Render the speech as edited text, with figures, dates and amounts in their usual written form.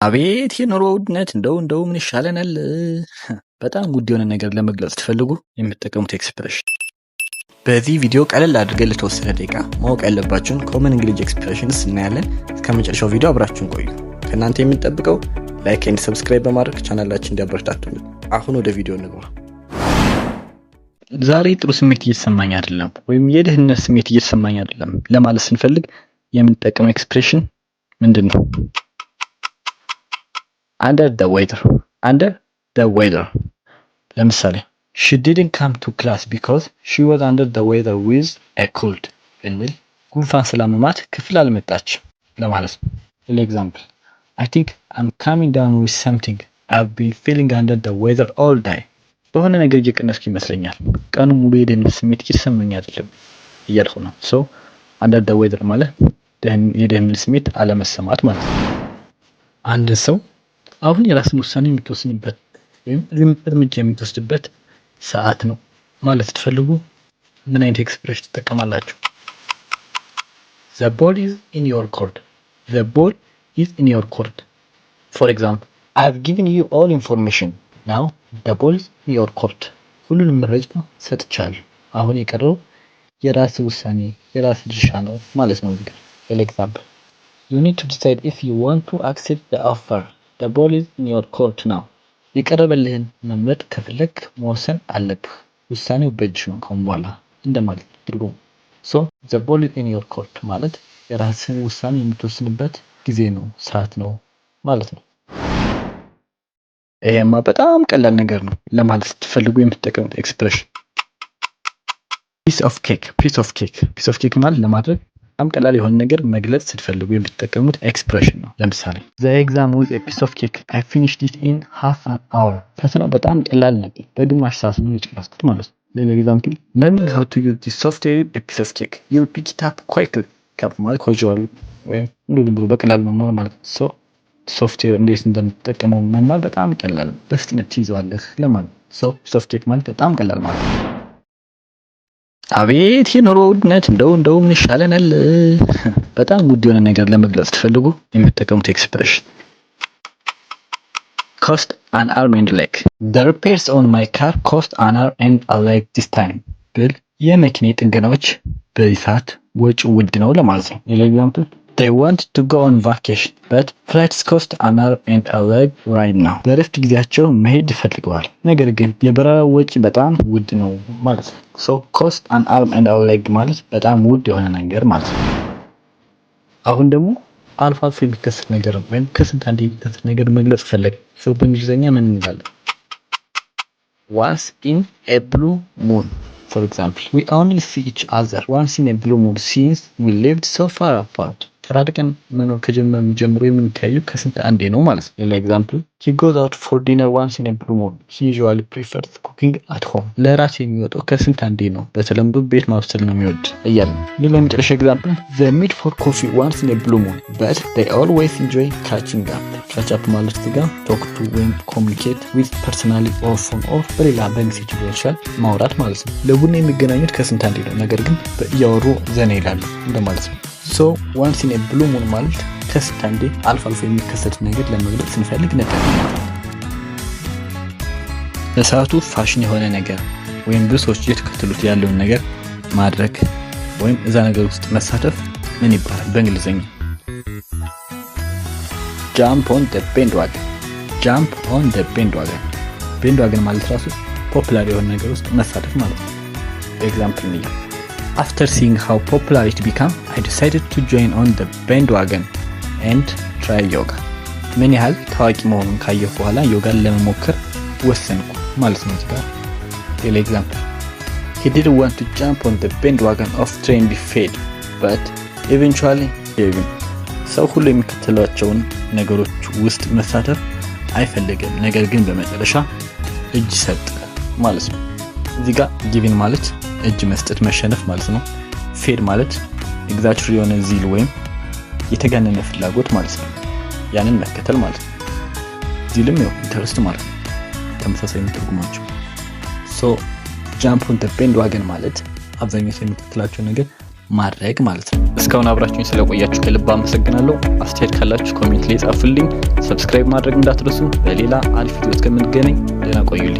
አቤት የኑሮ ውድነት! እንደው ምን ይሻለናል? በጣም ውድ የሆነ ነገር ለመግለጽ ትፈልጉ የምትጠቀሙት ኤክስፕሬሽን። በዚህ ቪዲዮ ቀለል አድርገን ለተወሰነ ደቂቃ ማወቅ ያለባችሁን ኮመን እንግሊዝ ኤክስፕሬሽንስ እናያለን። እስከ መጨረሻው ቪዲዮ አብራችሁን ቆዩ። ከእናንተ የምንጠብቀው ላይክ ኤንድ ሰብስክራይብ በማድረግ ቻናላችን እንዲያበረታቱልን። አሁን ወደ ቪዲዮ እንግባ። ዛሬ ጥሩ ስሜት እየተሰማኝ አይደለም ወይም የድህነት ስሜት እየተሰማኝ አይደለም ለማለት ስንፈልግ የምንጠቀመው ኤክስፕሬሽን ምንድን ነው? under the weather ለምሳሌ she didn't come to class because she was under the weather with a cold ብንል ጉንፋን ስላመማት ክፍል አልመጣችም ለማለት ነው። ለኤግዛምፕል I think I'm coming down with something. I've been feeling under the weather all day. በሆነ ነገር እየቀነስኩ ይመስለኛል። ቀኑ ሙሉ የድህነት ስሜት እየተሰማኝ አይደለም እያልኩ ነው። so under the weather ማለት የድህነት ስሜት አለመሰማት ማለት ነው። አንድ ሰው አሁን የራስን ውሳኔ የምትወስንበት ወይም እርምጃ የምትወስድበት ሰዓት ነው ማለት ትፈልጉ ምን አይነት ኤክስፕሬሽን ትጠቀማላችሁ? The ball is in your court. The ball is in your court. For example, I've given you all information. Now the ball is in your court. ሁሉንም መረጃ ሰጥቻለሁ። አሁን የቀረው የራስ ውሳኔ የራስ ድርሻ ነው ማለት ነው። For example, you need to decide if you want to accept the offer. The ball is in your court now. የቀረበልህን መምረጥ ከፈለክ መወሰን አለብህ። ውሳኔው በእጅህ ነው ካሁን በኋላ እንደማለት ትርጉም። so the ball is in your court ማለት የራስህን ውሳኔ የምትወስንበት ጊዜ ነው ሰዓት ነው ማለት ነው። ይሄማ በጣም ቀላል ነገር ነው ለማለት ስትፈልጉ የምትጠቀሙት ኤክስፕሬሽን piece of cake ማለት ለማድረግ በጣም ቀላል የሆነ ነገር መግለጽ ስትፈልጉ የምትጠቀሙት ኤክስፕሬሽን ነው። ለምሳሌ the exam was a piece of cake. I finished it in half an hour. ፈተናው በጣም ቀላል ነበር በግማሽ ሰዓት ነው የጨረስኩት ማለት ነው። ሌላ ኤግዛምፕል learning how to use this software a piece of cake. You pick it up quickly. ማለት ኮጁዋል ወይ እንደዚህ በቀላል ነው ማለት ነው። so ሶፍትዌር እንዴት እንደምትጠቀመው መማር በጣም ቀላል በፍጥነት ትይዘዋለህ ለማለት so piece of cake ማለት በጣም ቀላል ማለት ነው። አቤት የኑሮ ውድነት! እንደው ምን ይሻለናል? በጣም ውድ የሆነ ነገር ለመግለጽ ትፈልጉ የምትጠቀሙት ኤክስፕሬሽን cost an arm and a leg. The repairs on my car cost an arm and a leg this time. ብል የመኪና ጥገናዎች በዚህ ሰዓት ወጪ ውድ ነው ለማለት ነው። ሌላ ኤግዛምፕል they want to go on vacation but flights cost an arm and a leg right now. በረፍት ጊዜያቸው መሄድ ይፈልገዋል ነገር ግን የበረራ ወጪ በጣም ውድ ነው ማለት ነው። so cost an arm and a leg ማለት በጣም ውድ የሆነ ነገር ማለት ነው። አሁን ደግሞ አልፎ አልፎ የሚከሰት ነገር ወይም ከስንት አንዴ የሚከሰት ነገር መግለጽ ፈለግ ሰው በእንግሊዝኛ ምን እንላለን? once in a blue moon. For example, we only see each other once in a blue moon since we lived so far apart. ተራርቀን መኖር ከጀመርን ጀምሮ የምንተያየው ከስንት አንዴ ነው ማለት ነው። ሌላ ኤግዛምፕል he goes out for dinner once in a blue moon. He usually prefers cooking at home. ለራት የሚወጣው ከስንት አንዴ ነው በተለምዶ ቤት ማብሰል ነው የሚወድ እያለ ነው። ሌላ የመጨረሻ ኤግዛምፕል they meet for coffee once in a blue moon but they always enjoy catching up. catch up ማለት ጋር talk to ወይም communicate with personally or phone or በሌላ በሜሴጅ ሊሆን ይችላል ማውራት ማለት ነው። ለቡና የሚገናኙት ከስንት አንዴ ነው ነገር ግን እያወሩ ዘና ይላሉ እንደማለት ነው። so once in a blue moon ማለት ከስንት አንዴ አልፎ አልፎ የሚከሰት ነገር ለመግለጽ ስንፈልግ ነበር። በሰዓቱ ፋሽን የሆነ ነገር ወይም ብዙ ሰዎች እየተከተሉት ያለውን ነገር ማድረግ ወይም እዛ ነገር ውስጥ መሳተፍ ምን ይባላል በእንግሊዝኛ? jump on the bandwagon. bandwagon ማለት ራሱ ፖፑላር የሆነ ነገር ውስጥ መሳተፍ ማለት ነው። ኤግዛምፕል ነው After seeing how popular it became, I decided to join on the bandwagon and try yoga. ምን ያህል ታዋቂ መሆኑን ካየሁ በኋላ ዮጋን ለመሞከር ወሰንኩ ማለት ነው። እዚህ ጋር ሌላ ኤግዛምፕል he didn't want to jump on the bandwagon of trendy fad but eventually gave in. ሰው ሁሉ የሚከተሏቸውን ነገሮች ውስጥ መሳተፍ አይፈልግም ነገር ግን በመጨረሻ እጅ ሰጠ ማለት ነው። እዚህ ጋር ጊቪን ማለት እጅ መስጠት መሸነፍ ማለት ነው። ፌድ ማለት ኤግዛክትሊ የሆነ ዚል ወይም የተጋነነ ፍላጎት ማለት ነው። ያንን መከተል ማለት ነው። ዚልም ነው ኢንተረስት ማለት ነው። ተመሳሳይ ትርጉማቸው። so jump on the bandwagon ማለት አብዛኛው ሰው የሚከተላቸው ነገር ማድረግ ማለት ነው። እስካሁን አብራችሁኝ ስለቆያችሁ ከልብ አመሰግናለሁ። አስተያየት ካላችሁ ኮሜንት ላይ ጻፉልኝ። ሰብስክራይብ ማድረግ እንዳትረሱ። በሌላ አሪፍ ቪዲዮ እስከምንገናኝ ደህና ቆዩልኝ።